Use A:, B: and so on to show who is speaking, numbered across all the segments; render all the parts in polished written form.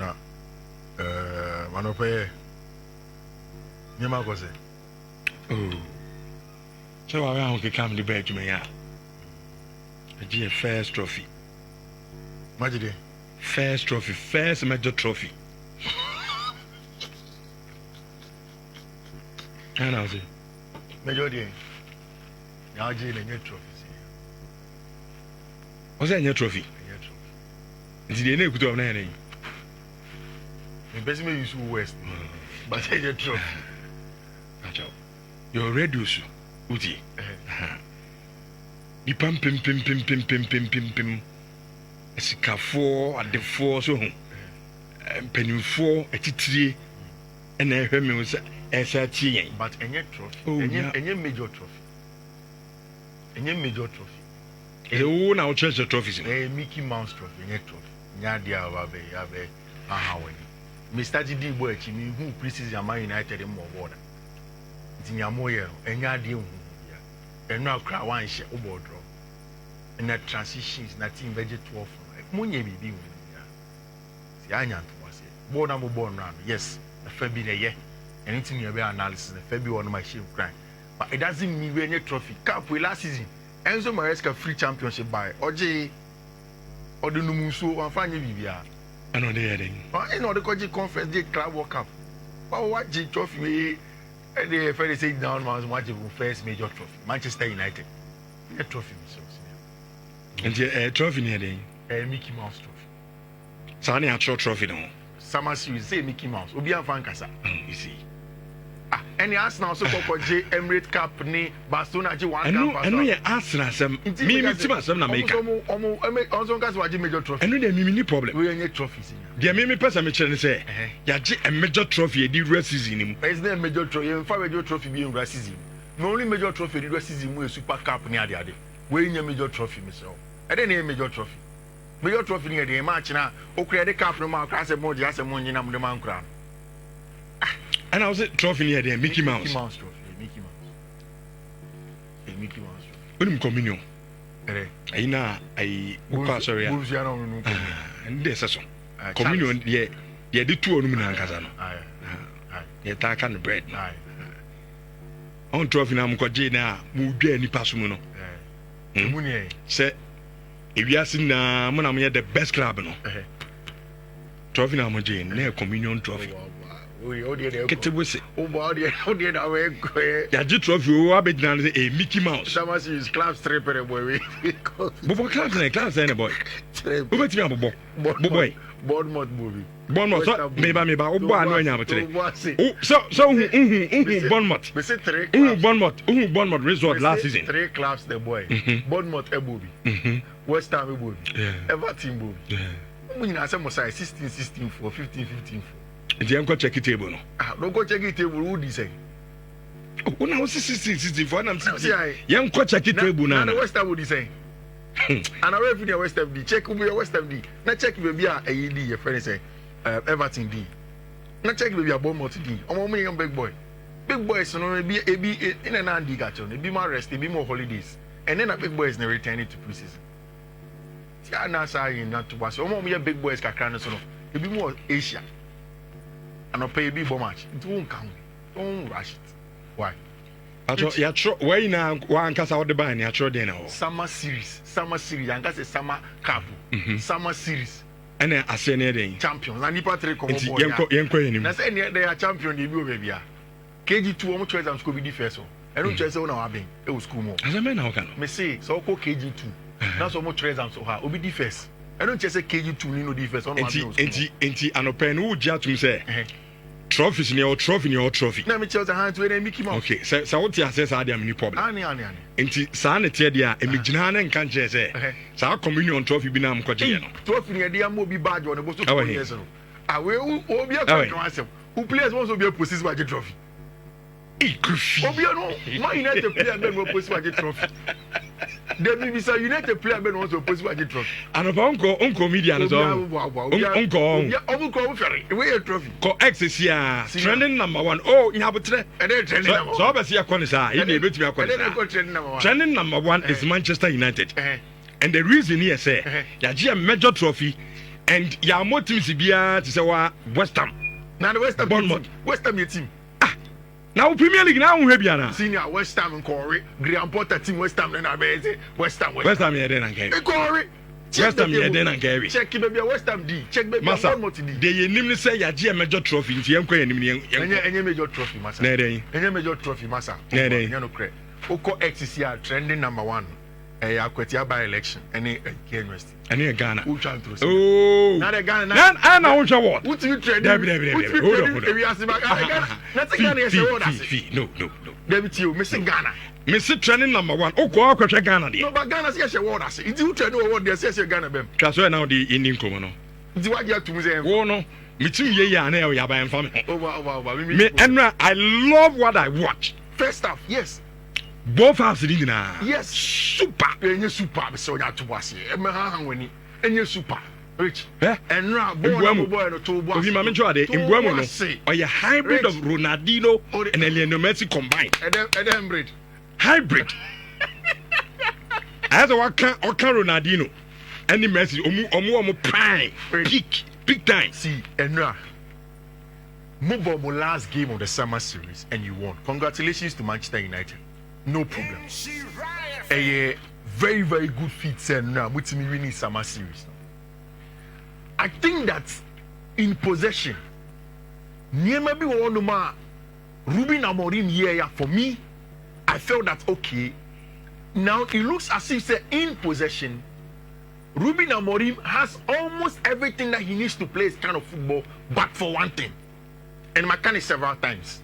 A: na manope nyema ko se
B: so wa ha ke kam the bed me ya a first trophy
A: majide
B: first trophy first major trophy and I was
A: major dey ya je le nye trophy
B: was that your trophy nti dey na ekuto na yana
A: me best me use west but I get trophy
B: acha your radio su uti di pim esikafo adefo so ho penifo etitire na ehwe me so esa tie yen
A: but enye trophy enye major trophy
B: e na o treasure trophies
A: Mickey Mouse trophy enye trophy nya dia abe aha wani me started the boy chi me who preseason Man United mo board nti nyamo ye enye ade hu ya eno akra wan hye obodro na transitions na team veget 12 munye bibi hu ya si anya to wase bo na mo bo no yes na fa bi na ye anything you be analysis na fa bi one my shame crime but it doesn't mean we any trophy cup we last season Enzo Maresca free championship by oje odunumu so wan fa nya bibia
B: ano dey heading
A: no the koji conference dey club world cup but what the trophy we they fairly say down man watch the first major trophy Manchester United the trophy so
B: and trophy near dey
A: Mickey Mouse trophy
B: Sani a trophy no
A: summer series say Mickey Mouse obi an fan kasa
B: you see
A: any Arsenal so J Emirates Cup ni Barcelona ji one cup
B: eno ye Arsenal sam me team asam na make
A: also gas waji major trophy
B: eno dey me problem
A: we any trophies
B: dey me person me kire say ya ji a major trophy di regular season ni mu
A: is there a major trophy in fact major trophy be in regular season no only major trophy in regular season mu super cup ni ade we any major trophy me so e dey na major trophy ni dey match na o create the cup no ma akra se mo je ase mo nyina mo de man kra
B: and I was trophy near there Mickey Mouse
A: trophy Mickey Mouse
B: trophy communion
A: ina
B: ai uka sorry ya
A: bulls ya no
B: and there so communion ye the two onum na nkasa no ye ta kan bread on trophy na mkoje na mu dwa nipa so mu no
A: mu ne
B: se ewiase na mo na mo ye the best club no trophy na mo je na communion trophy
A: we odie
B: ketebose
A: odie na we go
B: ya ji trophy o abedina say a Mickey Mouse
A: sama is club stripper boy we
B: bobo club na boy obetimi abobo boy
A: Bournemouth movie
B: so meba obo anu anya botre so Bournemouth
A: we say three clubs
B: Bournemouth result last season
A: three clubs the boy Bournemouth ebobi West Ham ebobi Everton ebobi mo nyina say mo say 16 for 15 for
B: the uncle check it table no
A: don't go check it table who dey say
B: na 16 for am say yan ko check it table na
A: West Ham would say and away from the West Ham D check who West Ham D na check baby a AED your friend say Everton D na check baby a Bournemouth D omo mo young big boys no be in an andi gacho no be more rest be more holidays and then a big boys na returning to preseason ya na say na to was omo mo big boys kakra no so no be more Asia and pay big match it won't come don't rush it why
B: ya tro why na wan kasa what the buy na tro dey na
A: summer series and that's a summer cup summer series
B: and ase na dey
A: champions and nipa 3 come
B: boy yenko yenim
A: na say they are champion dey be baby a KG2 omo choice am school be the first one e no choice na wa ben e wo school mo
B: as me na o kan
A: me say so ko KG2 na so omo choice am so ha obi the first I don't just say KG2 ni no defense on one
B: enti anopen wo gia tum say trophies ni or trophy
A: na me tell the hand to Mickey Mouse
B: okay so what you say say am ni problem
A: ani
B: enti sa na tie dia emigina na nka nche say sa communion trophy bi na am kwaje no
A: trophy ni dia mo bi badge on bo so 4 years no we obi akwa asem who players want to be a position badge trophy obi no Man United player ben no position badge trophy the BBC United player ben wants to post badge trophy
B: and unko media no so unko
A: ferry we a trophy
B: ko access here trending number 1 oh you have tre
A: and then trending number
B: so be see akon say e dey betumi akon trending number 1 is Manchester United and the reason here say ya give a major trophy And your more teams to say West Ham.
A: Now the West Ham your team.
B: Now Premier League now we have
A: senior West Ham and Corey, Graham Potter team West Ham and Abese, West Ham
B: here then and Gary.
A: Corey.
B: West Ham here then and Gary.
A: Check baby West Ham D. Check baby
B: one D. They name say ya G major trophy in Tiemko and
A: any major trophy massa. Any major trophy massa. No credit. Oko XCR trending number 1. Akwetia by election any university.
B: Any Ghana.
A: Oh, not a Ghana.
B: I know what.
A: What you trade?
B: Hold on. No.
A: David, you missing Ghana.
B: Missing training number 1. Oh, go out Ghana.
A: No, but Ghana's yes, your word. It's you to know what they say. Ghana, bem.
B: That's why now the Indian Common.
A: It's what you have to say.
B: Oh no. Me too. Yeah, I know. Yeah, family.
A: Oh wow.
B: Me and I love what I watch.
A: First half, yes.
B: Both halves in India.
A: Yes, super. And you super. So you have to watch it. And you super. Rich. And now, boy, no two boys.
B: In Buemo, or a hybrid of Ronaldinho and Lionel Messi combined. Hybrid. As a Oka Ronaldinho and the Messi, Omu prime, big time.
A: See, and now, move last game of the summer series, and you won. Congratulations to Manchester United. No problem. A very, very good feat, and now Mutimi winning summer series. I think that in possession, maybe one Ruben Amorim here for me. I felt that okay. Now it looks as if in possession, Ruben Amorim has almost everything that he needs to play this kind of football, but for one thing, and Makani several times,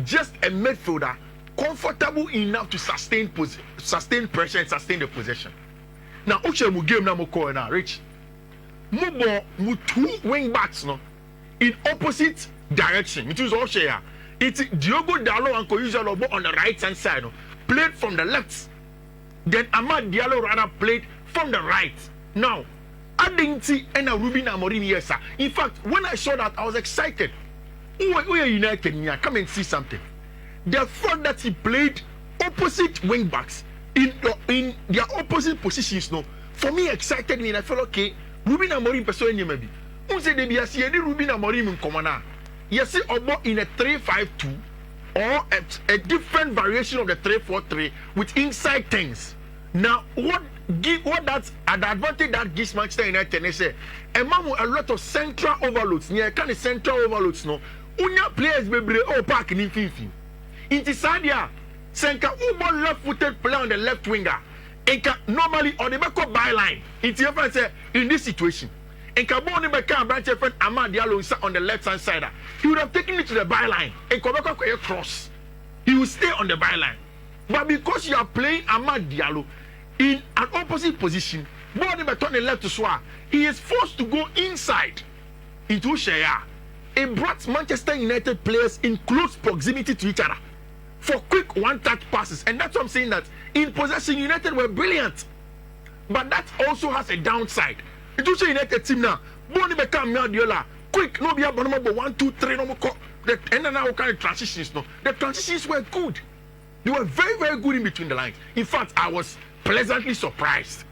A: just a midfielder comfortable enough to sustain pressure and sustain the possession. Now, Uche mu game na mo call now, Rich. Mu two wing backs no in opposite direction. It is all share. It's Diogo Dalot and Koyuza Lobo on the right hand side, no, played from the left. Then Amad Diallo rather played from the right. Now, Adinti and Ruben Amorim, yes, sir. In fact, when I saw that, I was excited. We are United here. Come and see something. The fact that he played opposite wing backs in their opposite positions, no, for me excited me and I felt okay. Ruben Amorim person maybe. Who said they be see any Ruben Amorim in common? Yes, about in a 3-5-2 or a different variation of the 3-4-3 with inside things. Now, what that an advantage that gives Manchester United is a lot of central overloads. Near kind of central overloads, no. Unya players be park in fifi. Inside here, Senka Ubo left-footed player on the left winger. Normally on the back of byline. It's your friend say in this situation. And Kaboni Beka branch friend Amad Diallo on the left hand side. He would have taken it to the byline. And Kobako cross. He will stay on the byline. But because you are playing Amad Diallo in an opposite position, Boni Beka on the left to Swa, he is forced to go inside into Shaya. It brought Manchester United players in close proximity to each other for quick one-touch passes. And that's what I'm saying, that in possession, United were brilliant. But that also has a downside. It also United team now. Boni become Diola. Quick, no be a 1, 2, 3, no more. And then now kind of transitions. No, the transitions were good. They were very, very good in between the lines. In fact, I was pleasantly surprised.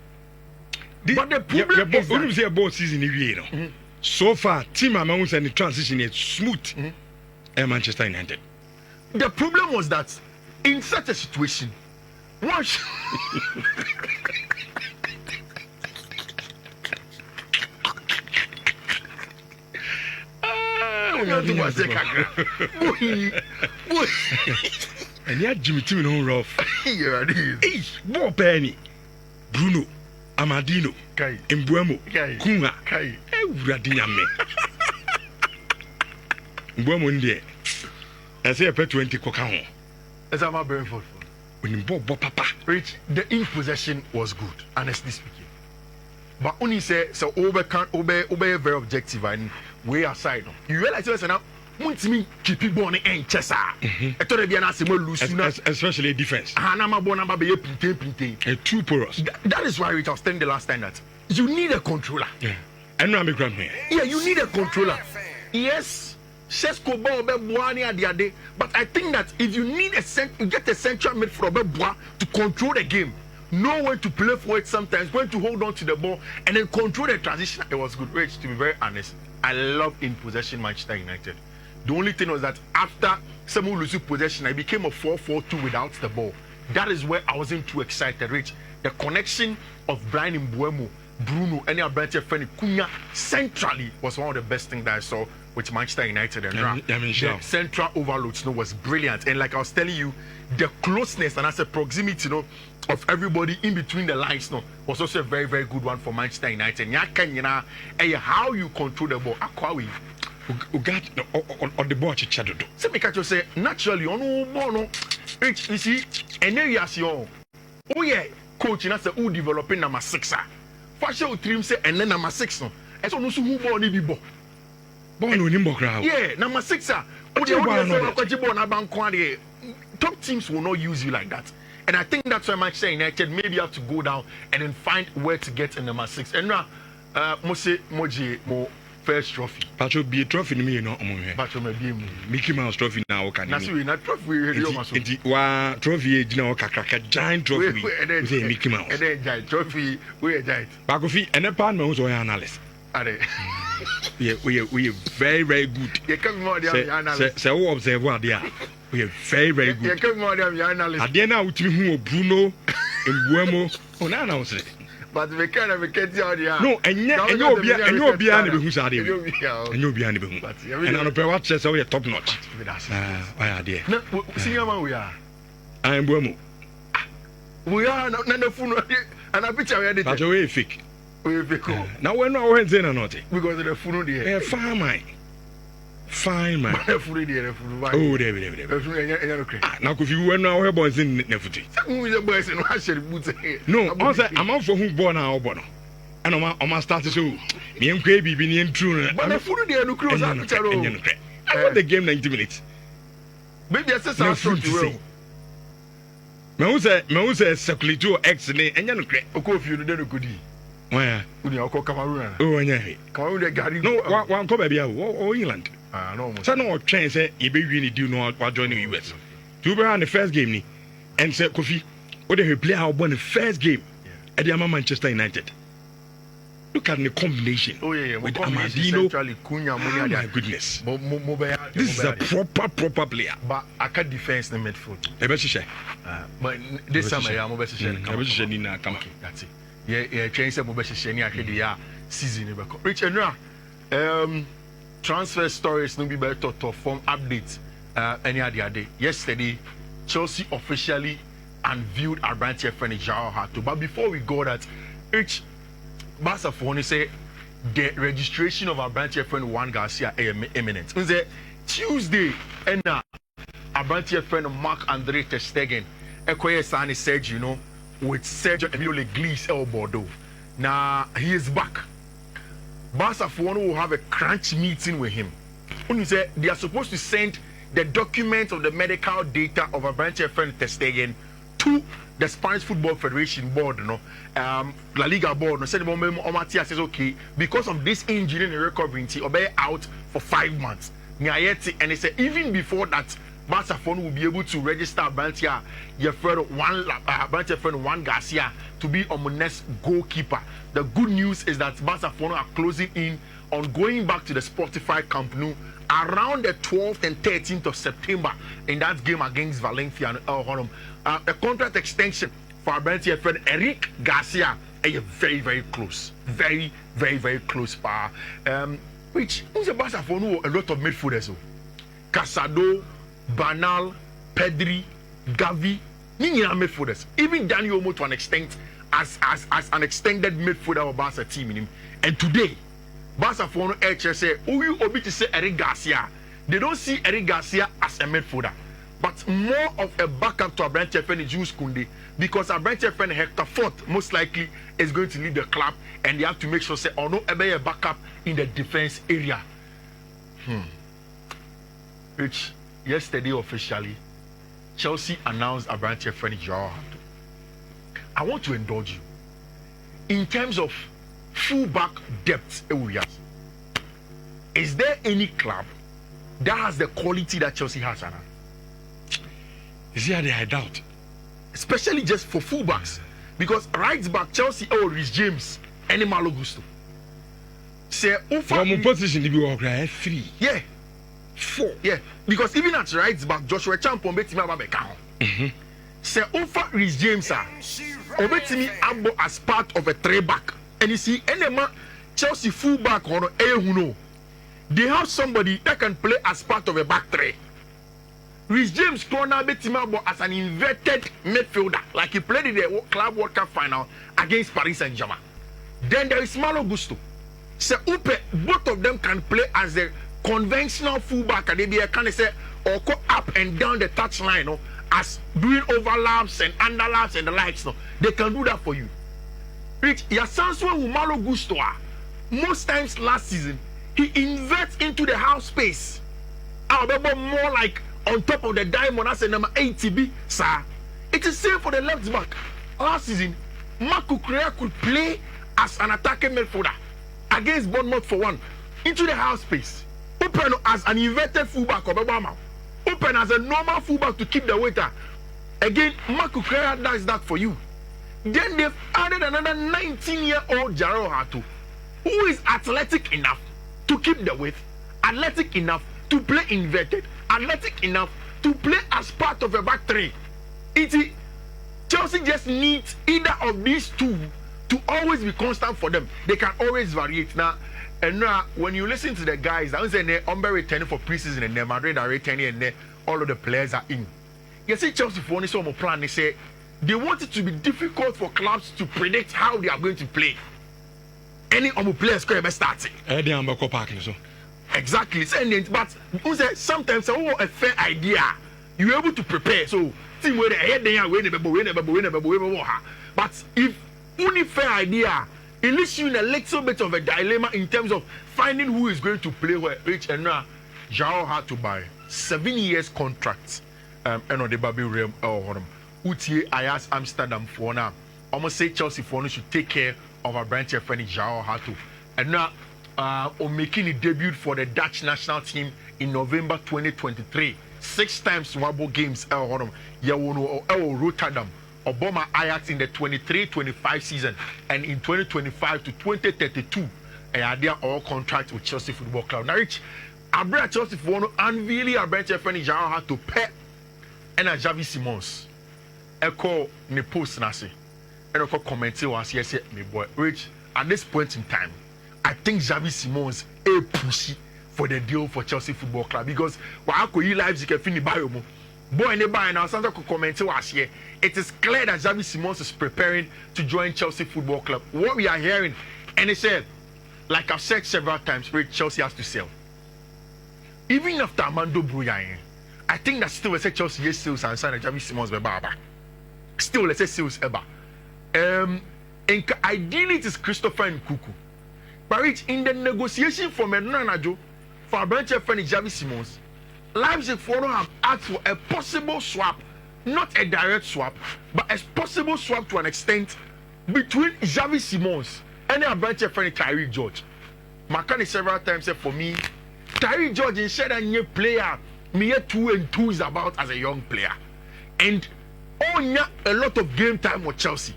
A: But the problem is
B: that say about season you so far, team amounts and the transition is smooth. Manchester United.
A: The problem was that in such a situation, watch.
B: And yeah, Jimmy Timmy no rough.
A: Yeah, it is.
B: More Penny, Bruno, Amadino, Mbuemo, Kunga, Radiame. Mbuemo in there. I say I pay 20 coca.
A: As I'm not very full.
B: When you bought Papa,
A: Rich, the in possession was good, honestly speaking. But only say so obey very objective and way aside. You realize now, want me keep it born and chessa. I thought it'd be an
B: especially defense. Too porous.
A: That is why Rich, I was telling the last time that you need a controller.
B: Yeah. And now I'm a grandma.
A: Yeah, you need a controller. Yes. But I think that if you need you get a central midfielder to control the game, know when to play for it sometimes, when to hold on to the ball, and then control the transition. It was good. Rich, to be very honest, I love in possession Manchester United. The only thing was that after someone losing possession, I became a 4-4-2 without the ball. That is where I wasn't too excited, Rich. The connection of Brian Mbeumo, Bruno, and Abrante Feni Cunha centrally was one of the best things that I saw with Manchester United. And the central overloads was brilliant. And like I was telling you, the closeness and as a proximity of everybody in between the lines was also a very, very good one for Manchester United. How you control the ball.
B: On the ball,
A: so because you say naturally on ball you see, and then you see, oh yeah, coach, and that's who developing number 6. Fashion trim say, and then number 6 no. And so no so who ball ni be ball.
B: Ball no ni crowd.
A: Yeah, number 6 top teams will not use you like that. And I think that's why Manchester United maybe have to go down and then find where to get in number 6. And now, Moji first trophy.
B: Pacho be a trophy me no
A: Pacho me be
B: Mickey Mouse trophy now can.
A: Na so na trophy we hear you so.
B: Wa trophy e na kakaka giant trophy. We say Mickey Mouse.
A: And then giant trophy we a giant.
B: Bakofi ene pan me so analyst.
A: Are.
B: We are very, very good.
A: You come more than analyst.
B: Say we observe what they are. We are very, very good.
A: You come more than analyst.
B: Ade na utimi hu Bruno Mbeumo. O na na say.
A: But we can't get you out there.
B: No, enye obi na be hu sa de. Enye obi na be hu. And on pe what say we top notch. Why are there?
A: No, senior man we are.
B: I am Mbeumo.
A: We are na the phone and a picture we are there.
B: But we fake.
A: We fake.
B: Now we know when say na not.
A: Because the phone there.
B: Fine man. Fine man.
A: The phone there, the phone.
B: Oh, there. Now if you were now boys in na futi.
A: Who is the boys in what shall put?
B: No, I say I'm out for who born now born. And I'm start to show me and Baby be in true.
A: But the phone there no close up picture.
B: I want the game 90 minutes.
A: Maybe I say something to you.
B: Me who say circulate X ne enya no kre.
A: Okofi no dey no kodi.
B: Why?
A: Uni akọ Cameroon.
B: Oh, anya.
A: Cameroon dey gari.
B: No, one come baby o England.
A: No.
B: So no train say e be win deal no wa join the US. To be on the first game ni and say Kofi, what they play how won the first game at the Manchester United. Look at the combination.
A: Oh yeah.
B: With Amadino.
A: Cunha,
B: my goodness. This is a proper player.
A: But I can't defense the midfield. But this summer I am over to come. That's it. Yeah, change some over to season. Richard, transfer stories no be better to form updates any other day. Yesterday, Chelsea officially unveiled Abrante Feni João Hato. But before we go that, each Barça phone say the registration of Abrante Feni Juan Garcia is imminent. Tuesday, and Abrante Feni Marc-Andre ter Stegen, Ekoye Sani said, with Sergio Emilio Leglis El Bordeaux. Now he is back. Barca will have a crunch meeting with him. When you say they are supposed to send the documents of the medical data of Abrante Feni ter Stegen to the Spanish Football Federation board, La Liga board. Said Omatia says okay because of this injury and recovery, he'll be out for 5 months. And they say even before that, Barca will be able to register Abrante Feni Juan Garcia to be on next goalkeeper. The good news is that Barca are closing in on going back to the Spotify Camp Nou around the 12th and 13th of September in that game against Valencia and El Honom. A contract extension for Abrante Feni Eric Garcia is very, very close. Very, very, very close. Which is a Barca a lot of midfielders. Casado, Banal, Pedri, Gavi, midfielders. Even Daniel Olmo to an extent as an extended midfielder of Barca team in him. And today, Barca for say, you obi to say Eric Garcia. They don't see Eric Garcia as a midfielder, but more of a backup to Abrante Feni Jules Koundé, because Abrante Feni Hector Fort most likely is going to lead the club, and they have to make sure say no a backup in the defense area. Which yesterday officially, Chelsea announced Abrante Feni João Hato. I want to indulge you in terms of fullback depth. Is there any club that has the quality that Chelsea has, Anna?
B: Is there I doubt?
A: Especially just for fullbacks. because right back Chelsea Rhys James any Malo Gusto. Say
B: from position to be 3.
A: Yeah.
B: 4.
A: Yeah. Because even at right back Joshua Champion betimi ababeka ho. Say Ufa Rhys James obetimi abo as part of a 3 back. And you see any Chelsea full back on Ehuno. They have somebody that can play as part of a back 3. Rhys James corner betimabo as an inverted midfielder, like he played in the Club World Cup final against Paris Saint-Germain. Then there is Malo Gusto. So both of them can play as the conventional fullback, and they be kind of say or go up and down the touchline, no, as doing overlaps and underlaps and the likes. No, they can do that for you. Rich, Yasanso Malo Gusto. Most times last season, he inverts into the half space. More like on top of the diamond as a number 80B, sir. It is same for the left back. Last season, Marco Correa could play as an attacking midfielder against Bournemouth for 1 into the half space. Open as an inverted fullback of Obama. Open as a normal fullback to keep the waiter. Again, Marco Correa does that for you. Then they've added another 19-year-old Jaro Hato, who is athletic enough to keep the width, athletic enough to play inverted, athletic enough to play as part of a back 3. Chelsea just needs either of these two to always be constant for them. They can always variate. Now, and now when you listen to the guys, I was saying they're returning for preseason and Madrid are returning and all of the players are in. You see, Chelsea for only some plan, they say they want it to be difficult for clubs to predict how they are going to play. Any of the players can be starting. Exactly. But sometimes a fair idea, you're able to prepare. So, team where but if only fair idea, it leaves you in a little bit of a dilemma in terms of finding who is going to play where. Rich and now, João had to buy 7 years contracts. And on the Baby Realm or Utie Ayas Amsterdam for now. Almost say Chelsea for now should take care of our branch friend João Hato. And now on making a debut for the Dutch national team in November 2023. 6 times Wabo games Rotterdam. Obama Ajax in the 23-25 season, and in 2025 to 2032, they are all contracts with Chelsea Football Club. Now, Rich, Abra Chelsea for one unveiling our bench friend João had to pay and a Javi Simons. Echo ne post nasi. And echo commenting was yes, me boy. Rich, at this point in time, I think Javi Simons a pushy for the deal for Chelsea Football Club because while I lives you can finish by you. Boy, and now Santa could comment was here. It is clear that Javi Simons is preparing to join Chelsea Football Club. What we are hearing, and they said, like I've said several times, Chelsea has to sell. Even after Armando Broja, I think that still let's say Chelsea yes sales and sign Javi Simons baba. Still let's say sales ever. Ideally it is Christopher Nkuku. But Rich, in the negotiation for Menanajo for a branch of friend Javi Simons, Leipzig Forum have asked for a possible swap, not a direct swap, but a possible swap to an extent between Javi Simons and a branch of friend Tyreek George. Makani several times said for me, Tyreek George instead of a player, me 2 and 2 is about as a young player. And on a lot of game time with Chelsea.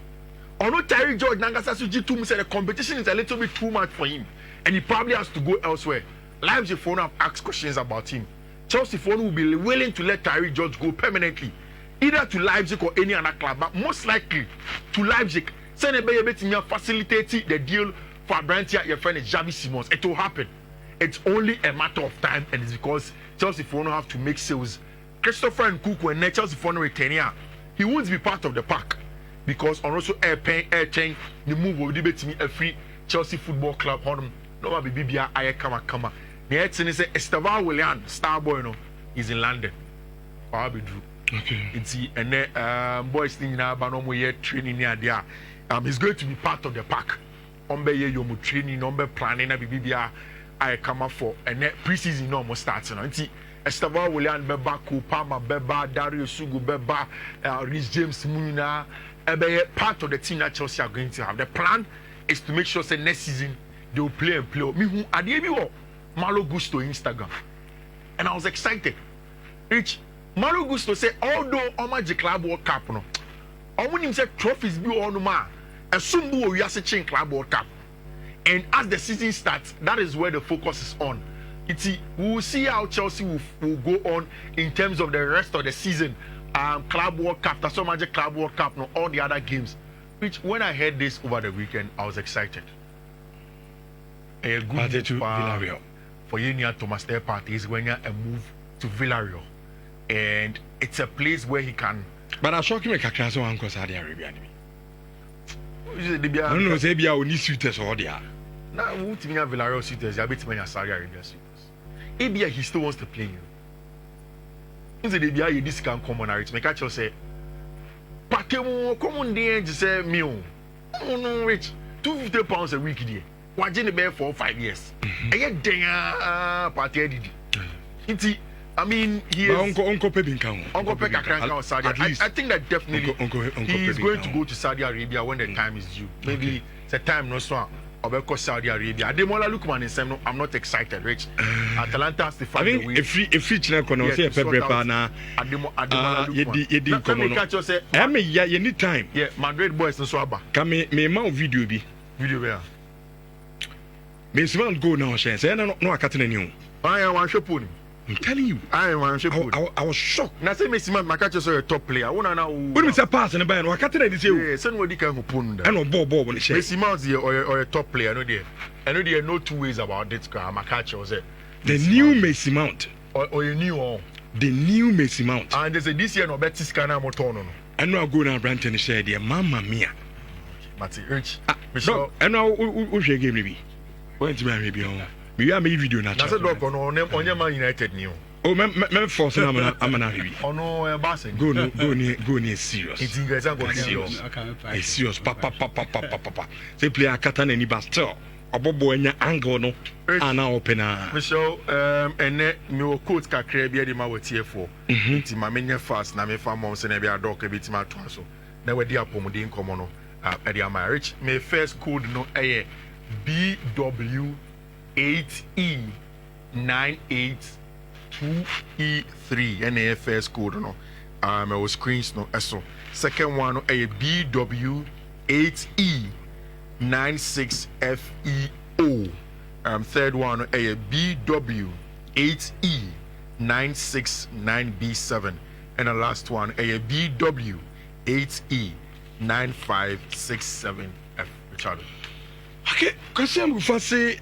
A: Although Tyreek George Nangasasuji said the competition is a little bit too much for him, and he probably has to go elsewhere. Leipzig Forum have asked questions about him. Chelsea Forum will be willing to let Tyreek George go permanently, either to Leipzig or any other club, but most likely to Leipzig. Senebe facilitate the deal for Abrantia, your friend Javi Simons. It will happen. It's only a matter of time, and it's because Chelsea Forum have to make sales. Christopher Nkuku and Chelsea Forum returning, he won't be part of the pack because on also air chain the move will debate me a free Chelsea Football Club. No be Bibia aye kama. The head say Esteban Willian, star boy, no, is in London. Okay. It's and then boys thing now, but no more training near there. He's going to be part of the pack. Ombe yomu training, ombe planning na Bibia aye kama for and then preseason no more starting. It's Esteban Willian beba, Kupama beba, Dario Sugu beba, Rhys James Munina. Part of the team that Chelsea are going to have. The plan is to make sure that next season they will play and play. Me who are the Malo Gusto Instagram, and I was excited. Rich Malo Gusto said, although Omaji Club World Cup, no, Omunim say trophies be on ma. Asumbu we are searching Club World Cup. And as the season starts, that is where the focus is on. We will see how Chelsea will go on in terms of the rest of the season. Club World Cup, that's so much Club World Cup, no, all the other games. Which when I heard this over the weekend, I was excited. A good move
B: to Villarreal.
A: For you near Thomas Day Partey is when you a move to Villarreal. And it's a place where he can.
B: But I shock him a kakra so Uncle Saudi Arabia.
A: I
B: don't know, say be our new suitors or there.
A: Now, who to me have Villarreal suitors? I bet many Saudi Arabia suitors. Maybe he still wants to play you. You say this can come on it. Make I just say, Pakemo, come on there and say meal. Oh no, rich. £250 a week there. Watching the bear for 5 years. And yet, party did. I mean, he is.
B: Uncle Pebinkan.
A: Uncle Pekka Saudi. I think that definitely he is going to go to Saudi Arabia when the time is due. Maybe it's a time no so. Or Saudi Arabia. Ademola Lookman is saying, I'm not excited, Rich. Atalanta has to find a way.
B: If you channel can say Pepe na
A: Ademola
B: Lookman. You need time.
A: Yeah, Madrid boys and Swaba.
B: Come me ma video bi.
A: Video where?
B: Me smart go now, say no akate na
A: I am one shopuni.
B: I'm telling you.
A: I am one shopuni.
B: I was shocked.
A: Na say me smart makacho so a top player. Wona na
B: What me say pass na buy no akate na dey say.
A: Yeah, send what can put
B: I know ball when say.
A: Me smart or a top player no there. I know there are no two ways about this guy. Makacho say.
B: The new Messi Mount.
A: Or you new on.
B: The new Messi Mount.
A: And they say this year no better scanner motor no.
B: I know I go now Branton and say there mamma mia.
A: Mati Rich.
B: No, I know who share game be. When to me be on. Me a video na.
A: Na say dog on Man United new.
B: Oh, me force na I'm na heavy.
A: Oh no, Barça.
B: Go near serious.
A: It's serious.
B: It's serious. Papa. Say play a katan any bastel. Obobo enya angle no. Ana open a.
A: Michelle, ene me coach kakra bia de ma wetie for. Nti ma menye fast na me fa mom se na bia dog e bitima to so. Na we di apomuden komo no. E di am rich. Me first code no eye BW8E982E3 and first code no. My screens no eso. Second one no a BW8E96FEO. Third one a BW8E969B7 and the last one a BW8E9567F. Richard.
B: Okay, kasi I'm say